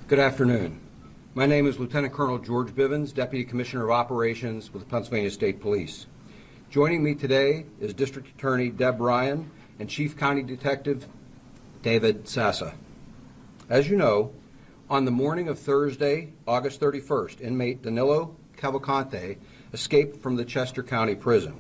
Good afternoon. My name is Lieutenant Colonel George Bivens, Deputy Commissioner of Operations with the Pennsylvania State Police. Joining me today is District Attorney Deb Ryan and Chief County Detective David Sassa. As you know, on the morning of Thursday, August 31st, inmate Danilo Cavalcante escaped from the Chester County Prison.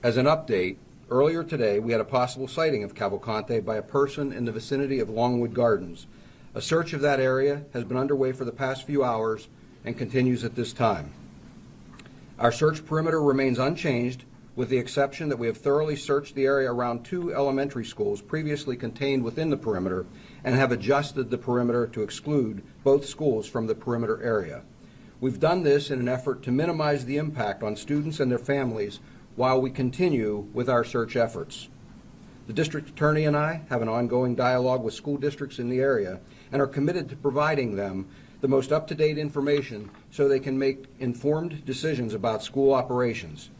As an update, earlier today we had a possible sighting of Cavalcante by a person in the vicinity of Longwood Gardens. A search of that area has been underway for the past few hours and continues at this time. Our search perimeter remains unchanged, with the exception that we have thoroughly searched the area around 2 elementary schools previously contained within the perimeter and have adjusted the perimeter to exclude both schools from the perimeter area. We've done this in an effort to minimize the impact on students and their families while we continue with our search efforts. The District Attorney and I have an ongoing dialogue with school districts in the area and are committed to providing them the most up-to-date information so they can make informed decisions about school operations.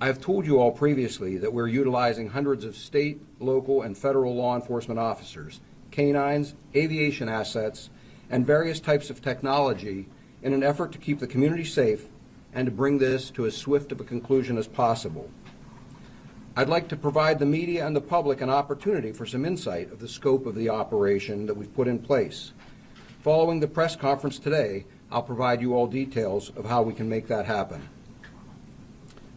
I have told you all previously that we're utilizing hundreds of state, local, and federal law enforcement officers, canines, aviation assets, and various types of technology in an effort to keep the community safe and to bring this to as swift of a conclusion as possible. I'd like to provide the media and the public an opportunity for some insight of the scope of the operation that we've put in place. Following the press conference today, I'll provide you all details of how we can make that happen.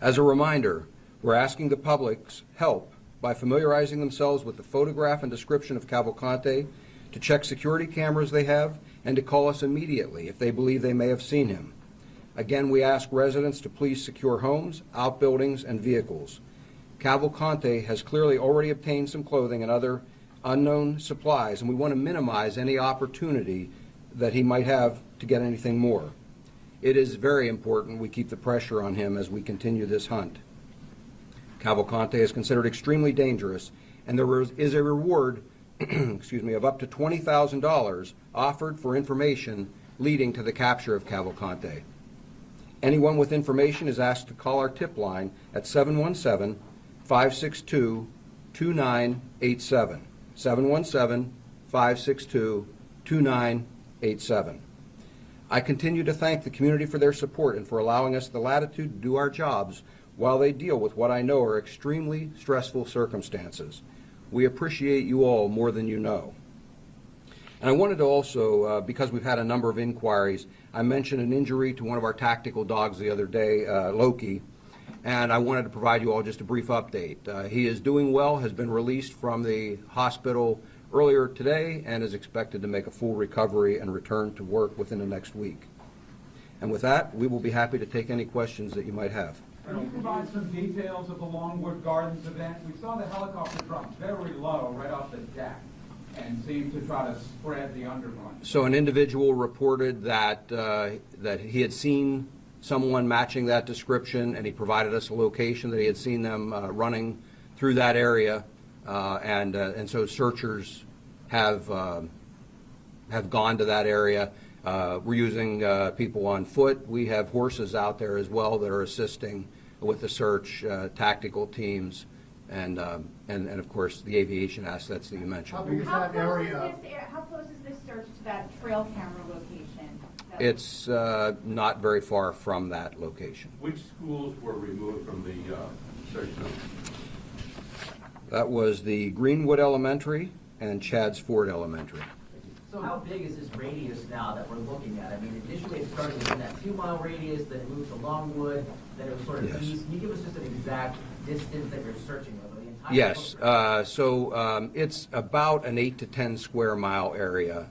As a reminder, we're asking the public's help by familiarizing themselves with the photograph and description of Cavalcante, to check security cameras they have, and to call us immediately if they believe they may have seen him. Again, we ask residents to please secure homes, outbuildings, and vehicles. Cavalcante has clearly already obtained some clothing and other unknown supplies, and we want to minimize any opportunity that he might have to get anything more. It is very important we keep the pressure on him as we continue this hunt. Cavalcante is considered extremely dangerous, and there is a reward of up to $20,000 offered for information leading to the capture of Cavalcante. Anyone with information is asked to call our tip line at 717-562-2987. 717-562-2987. I continue to thank the community for their support and for allowing us the latitude to do our jobs while they deal with what I know are extremely stressful circumstances. We appreciate you all more than you know. And I wanted to also, because we've had a number of inquiries, I mentioned an injury to one of our tactical dogs the other day, Loki, and I wanted to provide you all just a brief update. He is doing well, has been released from the hospital earlier today, and is expected to make a full recovery and return to work within the next week. And with that, we will be happy to take any questions that you might have. Can you provide some details of the Longwood Gardens event? We saw the helicopter drop very low right off the deck and seemed to try to spread the underbrush. So an individual reported that that he had seen someone matching that description, and he provided us a location that he had seen them running through that area, and so searchers have gone to that area. We're using people on foot. We have horses out there as well that are assisting with the search, tactical teams, and of course the aviation assets that you mentioned. How big is that area? How close is this search to that trail camera location? It's not very far from that location. Which schools were removed from the search zone? That was the Greenwood Elementary and Chadds Ford Elementary. So how big is this radius now that we're looking at? I mean, initially it started within that 2-mile radius, then it moved to Longwood, then it was sort of Yes. east. Can you give us just an exact distance that you're searching over? The entire Yes, so it's about an 8 to 10 square mile area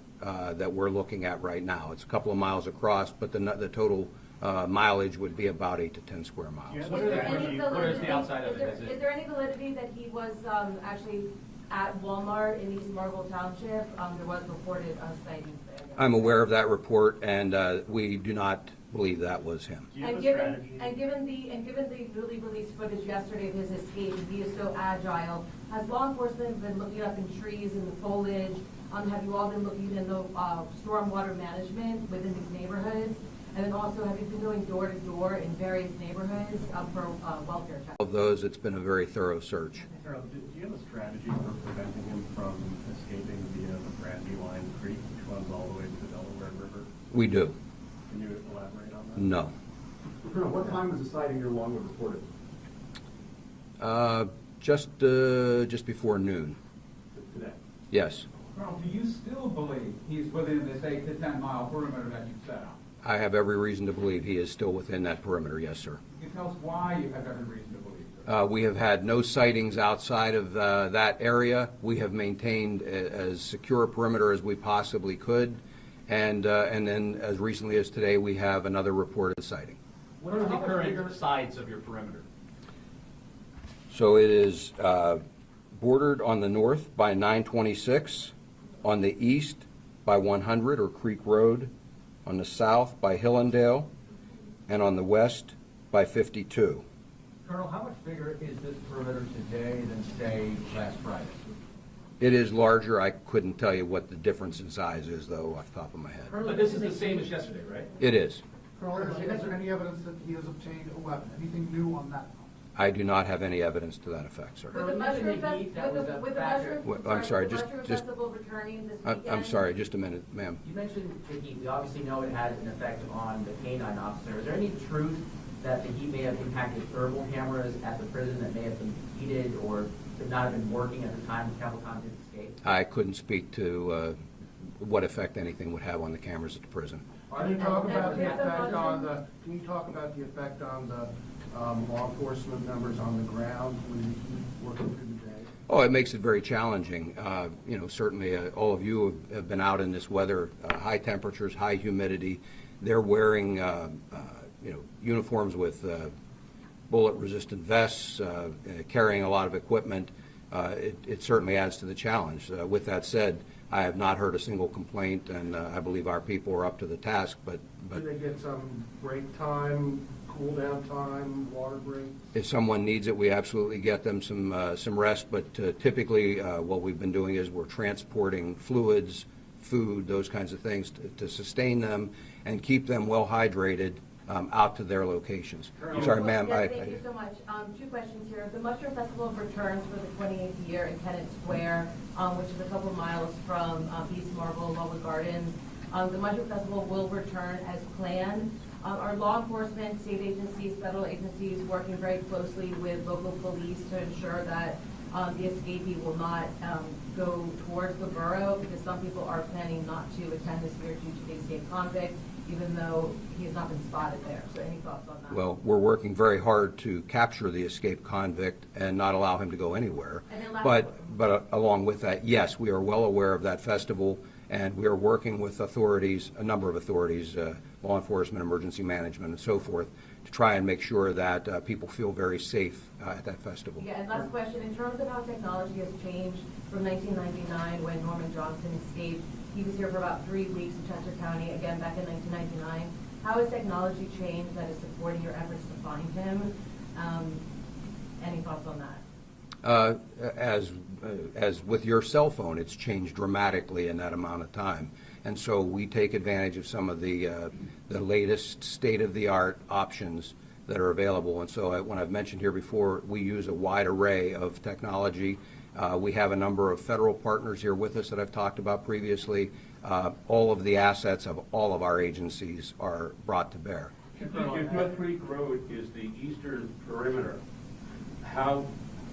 that we're looking at right now. It's a couple of miles across, but the total mileage would be about 8 to 10 square miles. Is What there is the outside of it? Is there any validity that he was actually at Walmart in East Marlboro Township? There was reported sightings there. I'm aware of that report, and we do not believe that was him. And given the newly released footage yesterday of his escape, he is so agile. Has law enforcement been looking up in trees and the foliage? Have you all been looking in the stormwater management within these neighborhoods? And then also, have you been going door to door in various neighborhoods for welfare checks? Of those, it's been a very thorough search. Harold, do you have a strategy for preventing him from escaping via the Brandy Line Creek We do. Can you elaborate on that? No. Colonel, what time was the sighting near Longwood reported? Just before noon. Today? Yes. Colonel, do you still believe he's within this 8 to 10 mile perimeter that you've set out? I have every reason to believe he is still within that perimeter, yes, sir. Can you tell us why you have every reason to believe that? We have had no sightings outside of that area. We have maintained as secure a perimeter as we possibly could. And then as recently as today, we have another reported sighting. What are the current sides of your perimeter? So it is bordered on the north by 926, on the east by 100 or Creek Road, on the south by Hillendale, and on the west by 52. Colonel, how much bigger is this perimeter today than, say, last Friday? It is larger. I couldn't tell you what the difference in size is, though, off the top of my head. But this is the same as yesterday, right? It is. Colonel, is there any evidence that he has obtained a weapon? Anything new on that front? I do not have any evidence to that effect, sir. With the mushroom I'm sorry, just- festival returning this weekend. I'm sorry, just a minute, ma'am. You mentioned the heat. We obviously know it had an effect on the canine officer. Is there any truth that the heat may have impacted thermal cameras at the prison that may have been heated or could not have been working at the time the chemical content escaped? I couldn't speak to what effect anything would have on the cameras at the prison. Can you talk about the And- effect on the, can you talk about the effect on the law enforcement members on the ground when you keep working through the day? Oh, it makes it very challenging. Certainly all of you have been out in this weather, high temperatures, high humidity. They're wearing, uniforms with bullet-resistant vests, carrying a lot of equipment. It certainly adds to the challenge. With that said, I have not heard a single complaint, and I believe our people are up to the task. But Do they get some break time, cool down time, water breaks? if someone needs it, we absolutely get them some rest. But typically, what we've been doing is we're transporting fluids, food, those kinds of things to sustain them and keep them well hydrated out to their locations. I'm sorry, ma'am. Yes, thank you so much. Two questions here. The Mushroom Festival returns for the 28th year in Kennett Square, which is a couple of miles from East Marble, Longwood Gardens. The Mushroom Festival will return as planned. Our law enforcement, state agencies, federal agencies working very closely with local police to ensure that the escapee will not go towards the borough, because some people are planning not to attend this year due to the escaped convict, even though he has not been spotted there. So any thoughts on that? Well, we're working very hard to capture the escaped convict and not allow him to go anywhere. And then last But along with that, yes, we are well aware of that festival, and we are working with authorities, a number of authorities, law enforcement, emergency management, and so forth, to try and make sure that people feel very safe at that festival. Yeah, and last question, in terms of how technology has changed from 1999 when Norman Johnson escaped, he was here for about 3 weeks in Chester County, again back in 1999. How has technology changed that is supporting your efforts to find him? Any thoughts on that? As with your cell phone, it's changed dramatically in that amount of time. And so we take advantage of some of the latest state-of-the-art options that are available. And so when I've mentioned here before, we use a wide array of technology. We have a number of federal partners here with us that I've talked about previously. All of the assets of all of our agencies are brought to bear. If Mud Creek Road is the eastern perimeter, how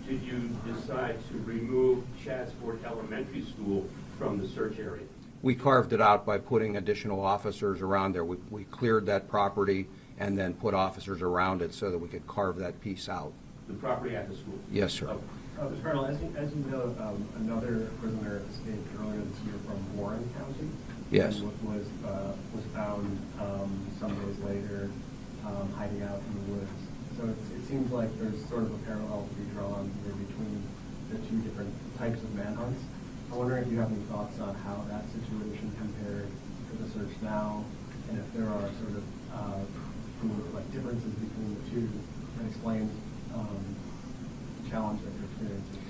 did you decide to remove Chadsford Elementary School from the search area? We carved it out by putting additional officers around there. We cleared that property and then put officers around it so that we could carve that piece out. The property at the school? Yes, sir. Mr. Colonel, as you know, another prisoner escaped earlier this year from Warren County. Yes. And was found some days later hiding out in the woods. So it seems like there's sort of a parallel to be drawn here between the two different types of manhunts. I'm wondering if you have any thoughts on how that situation compared to the search now, and if there are sort of differences between the two that explain the challenge that you're experiencing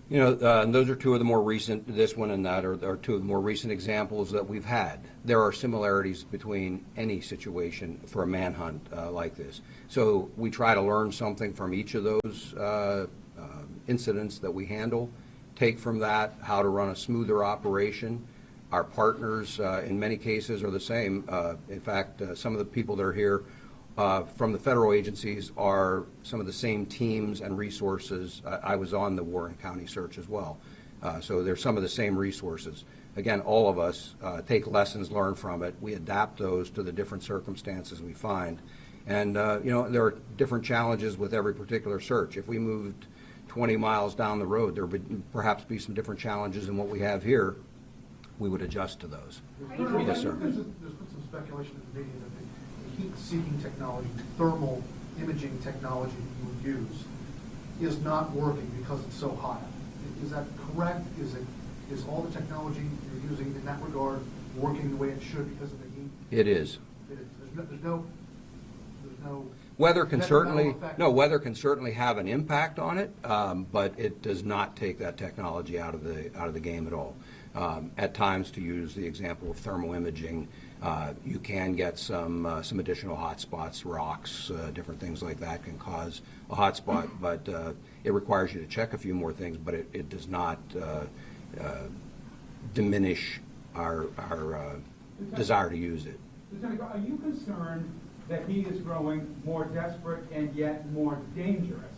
here. And those are two of the more recent, this one and that are two of the more recent examples that we've had. There are similarities between any situation for a manhunt like this. So we try to learn something from each of those incidents that we handle, take from that how to run a smoother operation. Our partners, in many cases, are the same. In fact, some of the people that are here from the federal agencies are some of the same teams and resources. I was on the Warren County search as well. So there's some of the same resources. Again, all of us take lessons learned from it. We adapt those to the different circumstances we find. And, there are different challenges with every particular search. If we moved 20 miles down the road, there would perhaps be some different challenges than what we have here. We would adjust to those. Yes, sir. There's been some speculation in the media that the heat-seeking technology, thermal imaging technology that you would use is not working because it's so hot. Is that correct? Is all the technology you're using in that regard working the way it should because of the heat? It is. It is. There's no Weather can certainly, detrimental effect. weather can certainly have an impact on it, but it does not take that technology out of the game at all. At times, to use the example of thermal imaging, you can get some additional hot spots, rocks, different things like that can cause a hot spot, but it requires you to check a few more things, but it does not diminish our desire to use it. Lieutenant, are you concerned that he is growing more desperate and yet more dangerous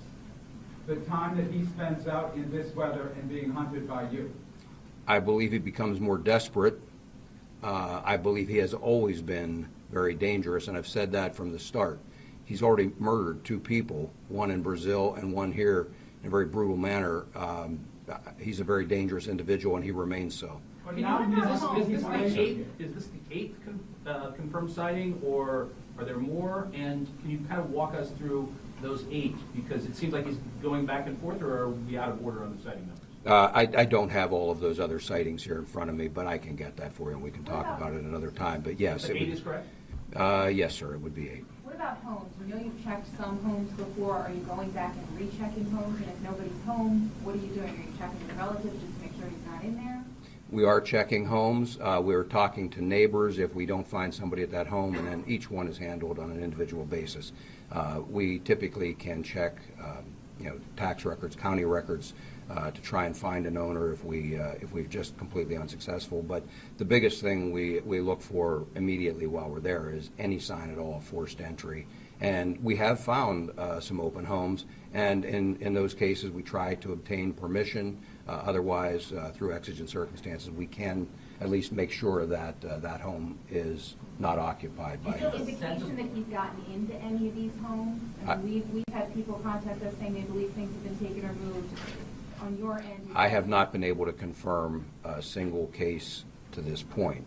the time that he spends out in this weather and being hunted by you? I believe he becomes more desperate. I believe he has always been very dangerous, and I've said that from the start. He's already murdered 2 people, one in Brazil and one here, in a very brutal manner. He's a very dangerous individual, and he remains so. But Is now this the eighth confirmed sighting, or are there more? And can you kind of walk us through those 8? Because it seems like he's going back and forth, or are we out of order on the sighting numbers? I don't have all of those other sightings here in front of me, but I can get that for you, and we can talk about it another time. But yes, But 8 is correct? Yes, sir, it would be 8. What about homes? We know you've checked some homes before. Are you going back and rechecking homes? And if nobody's home, what are you doing? Are you checking the relatives just to make sure he's not in there? We are checking homes. We're talking to neighbors if we don't find somebody at that home, and then each one is handled on an individual basis. We typically can check, tax records, county records, to try and find an owner if we're just completely unsuccessful. But the biggest thing we look for immediately while we're there is any sign at all of forced entry. And we have found some open homes, and in those cases we try to obtain permission. Otherwise, through exigent circumstances, we can at least make sure that that home is not occupied by him. Indication that he's gotten into any of these homes? I mean, we've had people contact us saying they believe things have been taken or moved. On your end? I have not been able to confirm a single case to this point.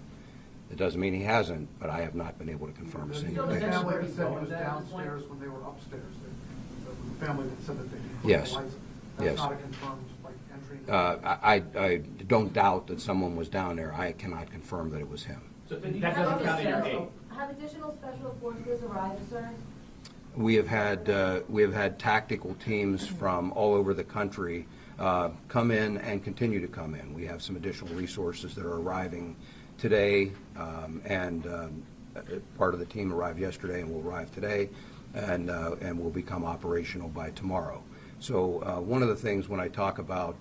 It doesn't mean he hasn't, but I have not been able to confirm a single The case. family that said he was downstairs when they were upstairs. The family that said that they put Yes. the lights. Yes. That's not a confirmed, entry. I don't doubt that someone was down there. I cannot confirm that it was him. So that doesn't count in your 8? Have additional special forces arrived, sir? We have had tactical teams from all over the country come in and continue to come in. We have some additional resources that are arriving today, and part of the team arrived yesterday and will arrive today, and will become operational by tomorrow. So one of the things when I talk about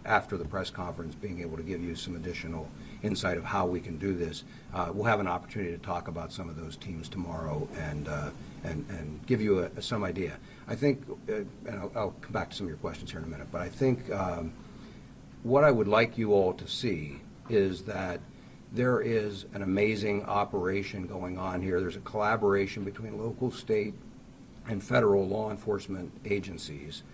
after the press conference being able to give you some additional insight of how we can do this, we'll have an opportunity to talk about some of those teams tomorrow and give you some idea. I think, and I'll come back to some of your questions here in a minute, but I think what I would like you all to see is that there is an amazing operation going on here. There's a collaboration between local, state, and federal law enforcement agencies.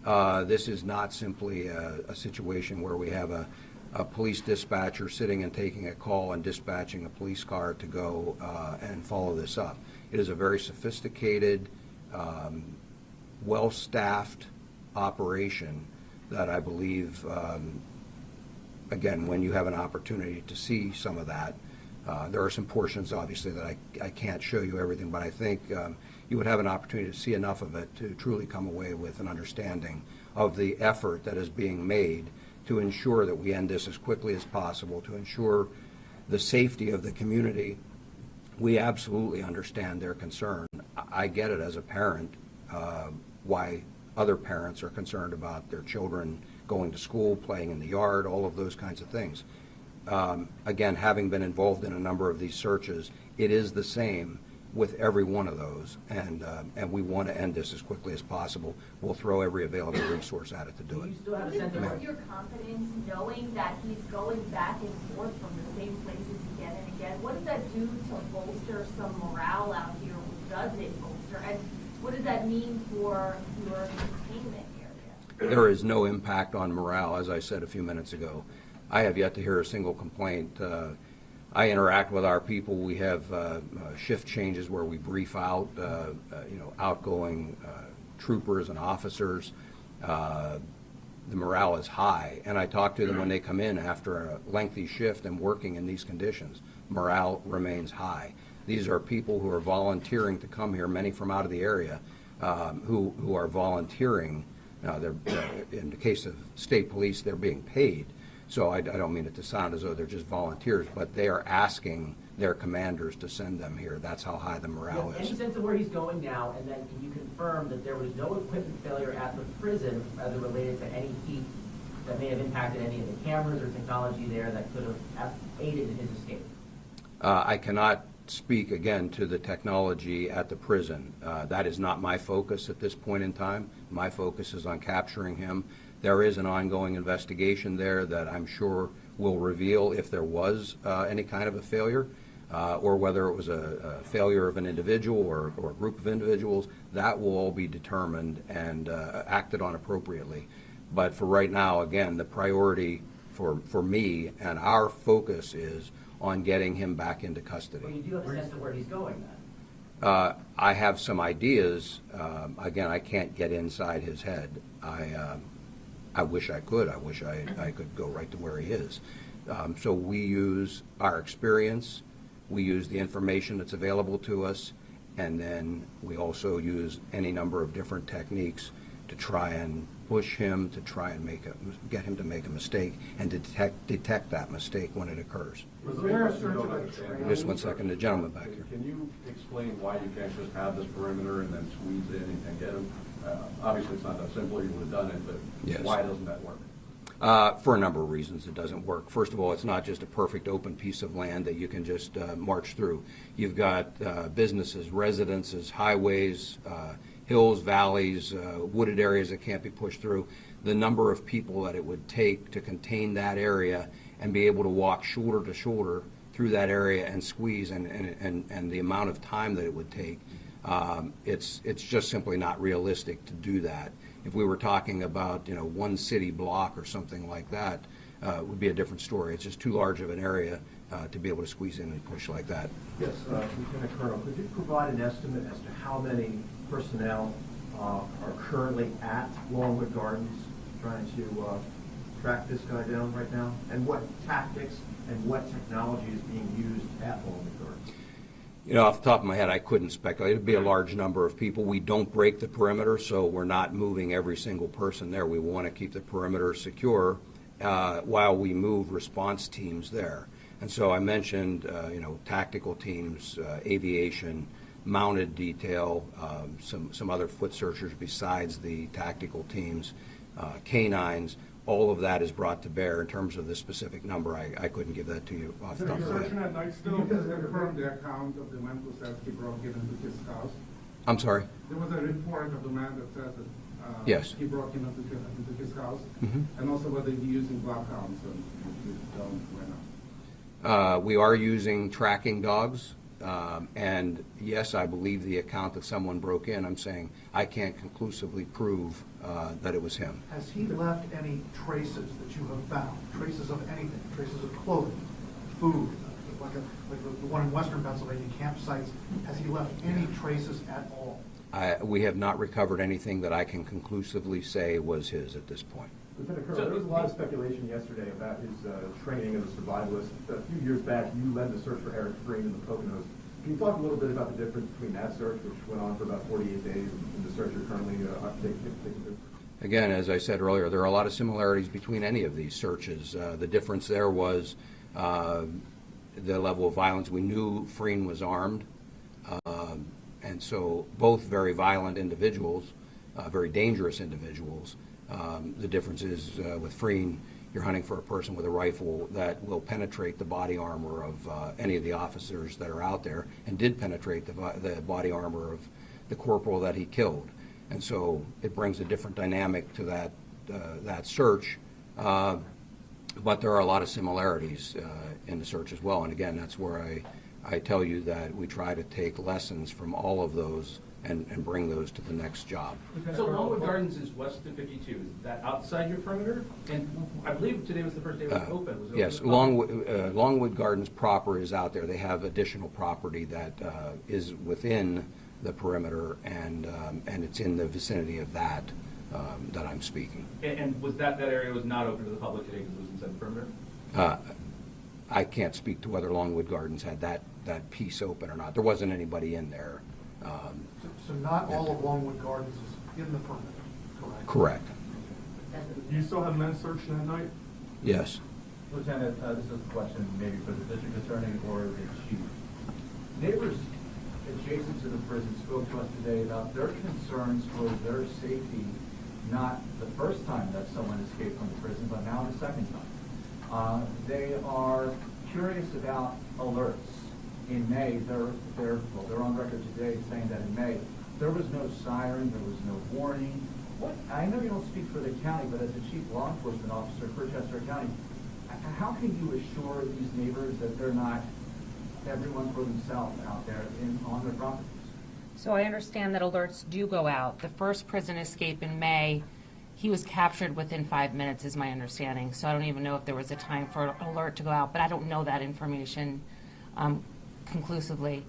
This is not simply a situation where we have a police dispatcher sitting and taking a call and dispatching a police car to go and follow this up. It is a very sophisticated, well-staffed operation that I believe, again, when you have an opportunity to see some of that, there are some portions, obviously, that I can't show you everything, but I think you would have an opportunity to see enough of it to truly come away with an understanding of the effort that is being made to ensure that we end this as quickly as possible, to ensure the safety of the community. We absolutely understand their concern. I get it as a parent, why other parents are concerned about their children going to school, playing in the yard, all of those kinds of things. again, having been involved in a number of these searches, it is the same with every one of those, and we want to end this as quickly as possible. We'll throw every available resource at it to do Do it. you still have a What sense is of your confidence knowing that he's going back and forth from the same places again and again? What does that do to bolster some morale out here? Does it bolster? And what does that mean for your containment area? There is no impact on morale, as I said a few minutes ago. I have yet to hear a single complaint. I interact with our people. We have shift changes where we brief out, outgoing troopers and officers. The morale is high, and I talk to them when they come in after a lengthy shift and working in these conditions. Morale remains high. These are people who are volunteering to come here, many from out of the area, who are volunteering. In the case of state police, they're being paid. So I don't mean it to sound as though they're just volunteers, but they are asking their commanders to send them here. That's how high the morale Any is. sense of where he's going now, and then can you confirm that there was no equipment failure at the prison as it related to any heat that may have impacted any of the cameras or technology there that could have aided in his escape? I cannot speak again to the technology at the prison. That is not my focus at this point in time. My focus is on capturing him. There is an ongoing investigation there that I'm sure will reveal if there was any kind of a failure, or whether it was a failure of an individual or a group of individuals. That will all be determined and acted on appropriately. But for right now, again, the priority for me and our focus is on getting him back into custody. Well, you do have a sense of where he's going then? I have some ideas. Again, I can't get inside his head. I wish I could. I wish I could go right to where he is. So we use our experience, we use the information that's available to us, and then we also use any number of different techniques to try and push him, to try and get him to make a mistake, and to detect that mistake when it occurs. Was there a search of a train? Just one second, the gentleman back here. Can you explain why you can't just have this perimeter and then squeeze in and get him? Obviously, it's not that simple. You would have done it, but Yes. Why doesn't that work? For a number of reasons, it doesn't work. First of all, it's not just a perfect open piece of land that you can just march through. You've got businesses, residences, highways, hills, valleys, wooded areas that can't be pushed through. The number of people that it would take to contain that area and be able to walk shoulder to shoulder through that area and squeeze, and the amount of time that it would take, it's just simply not realistic to do that. If we were talking about one city block or something like that, it would be a different story. It's just too large of an area to be able to squeeze in and push like that. Yes, Lieutenant Colonel, could you provide an estimate as to how many personnel are currently at Longwood Gardens trying to track this guy down right now? And what tactics and what technology is being used at Longwood Gardens? Off the top of my head, I couldn't speculate. It'd be a large number of people. We don't break the perimeter, so we're not moving every single person there. We want to keep the perimeter secure while we move response teams there. And so I mentioned, tactical teams, aviation, mounted detail, some other foot searchers besides the tactical teams, canines. All of that is brought to bear. In terms of the specific number, I couldn't give that to you off the top of my head. at night still? Can you just confirm the account of the man who says he broke into his house? I'm sorry? There was a report of the man that says that Yes. he broke into his house, Mhm. and also whether he's using bloodhounds and if you don't, why not? We are using tracking dogs, and yes, I believe the account that someone broke in. I'm saying I can't conclusively prove that it was him. Has he left any traces that you have found? Traces of anything? Traces of clothing, food, like the one in western Pennsylvania campsites? Has he left any traces at all? We have not recovered anything that I can conclusively say was his at this point. Lieutenant Colonel, there was a lot of speculation yesterday about his training as a survivalist. A few years back, you led the search for Eric Green in the Poconos. Can you talk a little bit about the difference between that search, which went on for about 48 days, and the search you're currently taking? Again, as I said earlier, there are a lot of similarities between any of these searches. The difference there was the level of violence. We knew Freen was armed, and so both very violent individuals, very dangerous individuals. The difference is with Freen, you're hunting for a person with a rifle that will penetrate the body armor of any of the officers that are out there, and did penetrate the body armor of the corporal that he killed. And so it brings a different dynamic to that search. But there are a lot of similarities in the search as well. And again, that's where I tell you that we try to take lessons from all of those and bring those to the next job. So Longwood Gardens is west of 52. Is that outside your perimeter? And I believe today was the first day it was open. Was it Yes, Longwood Gardens proper is out there. They have additional property that is within the perimeter, and it's in the vicinity of that I'm speaking. And was that area was not open to the public today because it was inside the perimeter? I can't speak to whether Longwood Gardens had that piece open or not. There wasn't anybody in there. So not all of Longwood Gardens is in the perimeter, correct? Correct. Do you still have men searching at night? Yes. Lieutenant, this is a question maybe for the district attorney or the chief. Neighbors adjacent to the prison spoke to us today about their concerns for their safety, not the first time that someone escaped from the prison, but now the second time. They are curious about alerts. In May, they're on record today saying that in May, there was no siren, there was no warning. I know you don't speak for the county, but as a chief law enforcement officer for Chester County, how can you assure these neighbors that they're not everyone for themselves out there on their properties? So I understand that alerts do go out. The first prison escape in May, he was captured within 5 minutes, is my understanding. So I don't even know if there was a time for an alert to go out, but I don't know that information conclusively.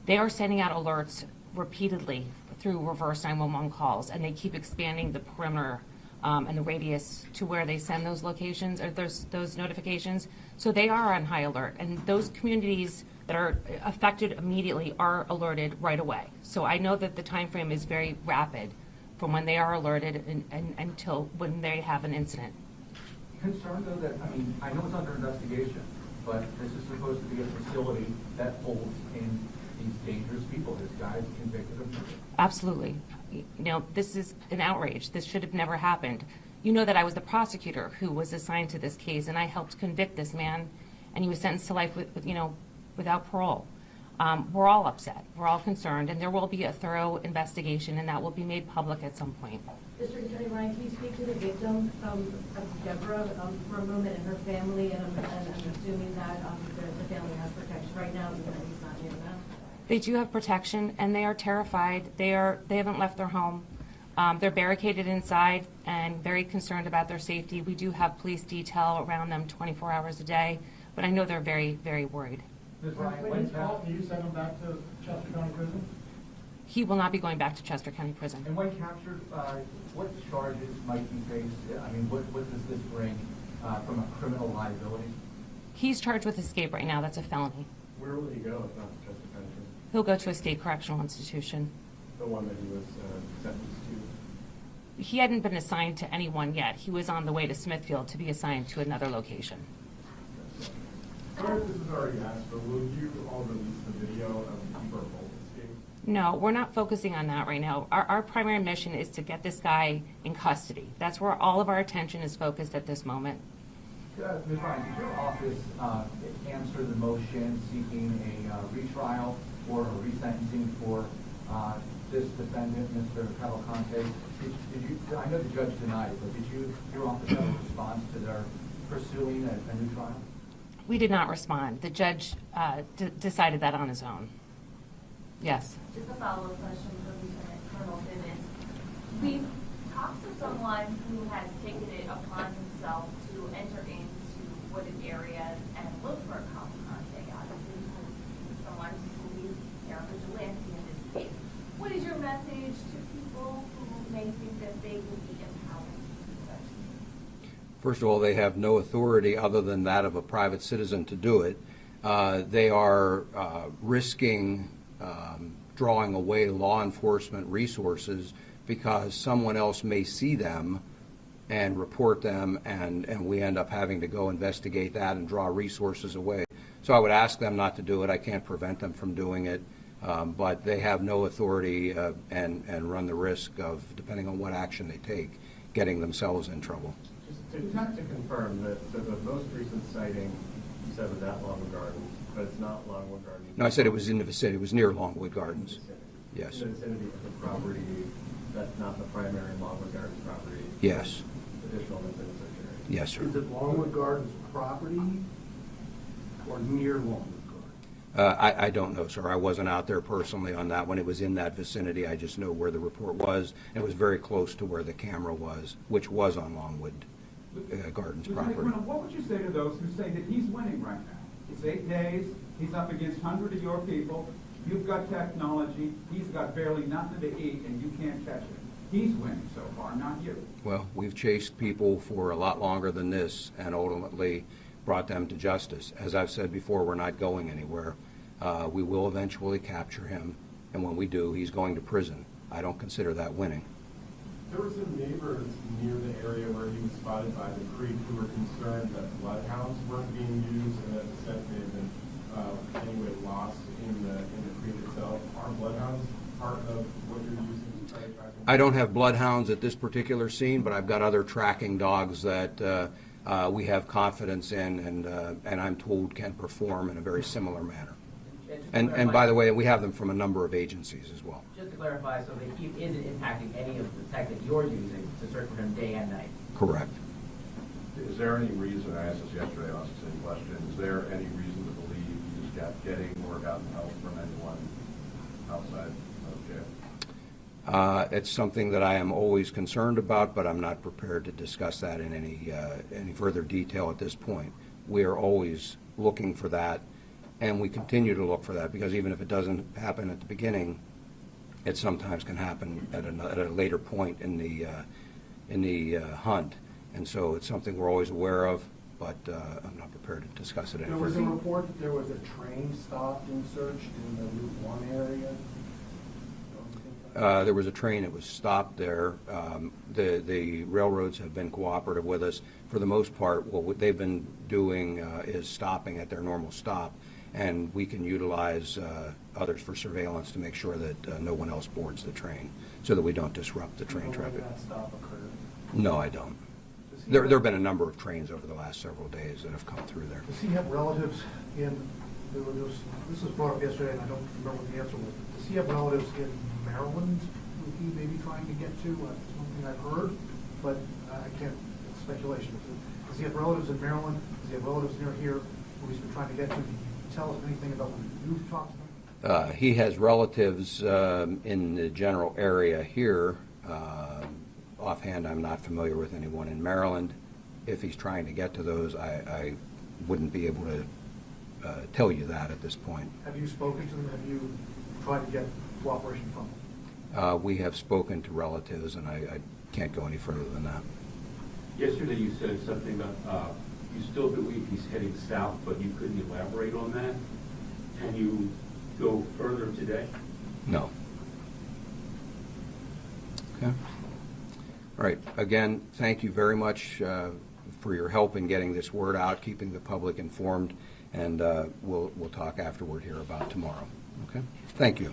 They are sending out alerts repeatedly through reverse 911 calls, and they keep expanding the perimeter and the radius to where they send those locations or those notifications. So they are on high alert, and those communities that are affected immediately are alerted right away. So I know that the time frame is very rapid from when they are alerted and until when they have an incident. Concerned though that, I know it's under investigation, but this is supposed to be a facility that holds in these dangerous people, this guy's convicted of murder. Absolutely. This is an outrage. This should have never happened. You know that I was the prosecutor who was assigned to this case, and I helped convict this man, and he was sentenced to life without parole. We're all upset. We're all concerned, and there will be a thorough investigation, and that will be made public at some point. District Attorney Ryan, can you speak to the victim of Deborah for a moment and her family? And I'm assuming that the family has protection right now, even though he's not here now. They do have protection, and they are terrified. They haven't left their home. They're barricaded inside and very concerned about their safety. We do have police detail around them 24 hours a day, but I know they're very, very worried. Ms. Ryan, when you send him back to Chester County Prison? He will not be going back to Chester County Prison. And when captured, what charges might he face? What does this bring from a criminal liability? He's charged with escape right now. That's a felony. Where will he go if not to Chester County Prison? He'll go to a state correctional institution. The one that he was sentenced to? He hadn't been assigned to anyone yet. He was on the way to Smithfield to be assigned to another location. Sorry if this is already asked, but will you all release the video of the keeper of both escape? No, we're not focusing on that right now. Our primary mission is to get this guy in custody. That's where all of our attention is focused at this moment. Ms. Ryan, did your office answer the motion seeking a retrial or a resentencing for this defendant, Mr. Cavalcante? I know the judge denied it, but did your office have a response to their pursuing a new trial? We did not respond. The judge decided that on his own. Yes. Just a follow-up question for Lieutenant Colonel Bivens. We've talked to someone who has taken it upon himself to enter into wooded areas and look for a Cavalcante, obviously, because he's someone who believes they're a vigilante in this case. What is your message to people who may think that they would be empowered to do such? First of all, they have no authority other than that of a private citizen to do it. They are risking drawing away law enforcement resources because someone else may see them and report them, and we end up having to go investigate that and draw resources away. So I would ask them not to do it. I can't prevent them from doing it, but they have no authority and run the risk of, depending on what action they take, getting themselves in trouble. To confirm that, so the most recent sighting, you said was at Longwood Gardens, but it's not Longwood Gardens? No, I said it was in the vicinity. It was near Longwood Gardens. Yes. In the vicinity of the property, that's not the primary Longwood Gardens property? Yes. Additional within the search area? Yes, sir. Is it Longwood Gardens property or near Longwood Gardens? I don't know, sir. I wasn't out there personally on that one. It was in that vicinity. I just know where the report was. It was very close to where the camera was, which was on Longwood Gardens Lieutenant property. Colonel, what would you say to those who say that he's winning right now? It's 8 days, he's up against hundreds of your people, you've got technology, he's got barely nothing to eat, and you can't catch him. He's winning so far, not you. Well, we've chased people for a lot longer than this and ultimately brought them to justice. As I've said before, we're not going anywhere. We will eventually capture him, and when we do, he's going to prison. I don't consider that winning. There were some neighbors near the area where he was spotted by the creek who were concerned that bloodhounds weren't being used and that the scent may have been anyway lost in the creek itself. Are bloodhounds part of what you're using to try to track him? I don't have bloodhounds at this particular scene, but I've got other tracking dogs that we have confidence in and I'm told can perform in a very similar manner. And by the way, we have them from a number of agencies as well. Just to clarify, so the heat isn't impacting any of the tech that you're using to search for him day and night? Correct. Is there any reason, I asked this yesterday, I'll ask the same question, is there any reason to believe he's getting or gotten help from anyone outside of jail? It's something that I am always concerned about, but I'm not prepared to discuss that in any further detail at this point. We are always looking for that, and we continue to look for that, because even if it doesn't happen at the beginning, it sometimes can happen at a later point in the hunt. And so it's something we're always aware of, but I'm not prepared to discuss it any There was a further. report that there was a train stopped and searched in the Route 1 area. There was a train that was stopped there. The railroads have been cooperative with us. For the most part, what they've been doing is stopping at their normal stop, and we can utilize others for surveillance to make sure that no one else boards the train, so that we don't disrupt the train traffic. That stop occurred. No, I don't. There have been a number of trains over the last several days that have come through there. Does he have relatives in, this was brought up yesterday, and I don't remember what the answer was. Does he have relatives in Maryland who he may be trying to get to? It's one thing I've heard, but I can't, it's speculation. Does he have relatives in Maryland? Does he have relatives near here who he's been trying to get to? Can you tell us anything about when you've talked to them? He has relatives in the general area here. Offhand, I'm not familiar with anyone in Maryland. If he's trying to get to those, I wouldn't be able to tell you that at this point. Have you spoken to them? Have you tried to get cooperation from them? We have spoken to relatives, and I can't go any further than that. Yesterday you said something about, you still believe he's heading south, but you couldn't elaborate on that. Can you go further today? No. Okay. All right. Again, thank you very much for your help in getting this word out, keeping the public informed, and we'll talk afterward here about tomorrow. Okay? Thank you.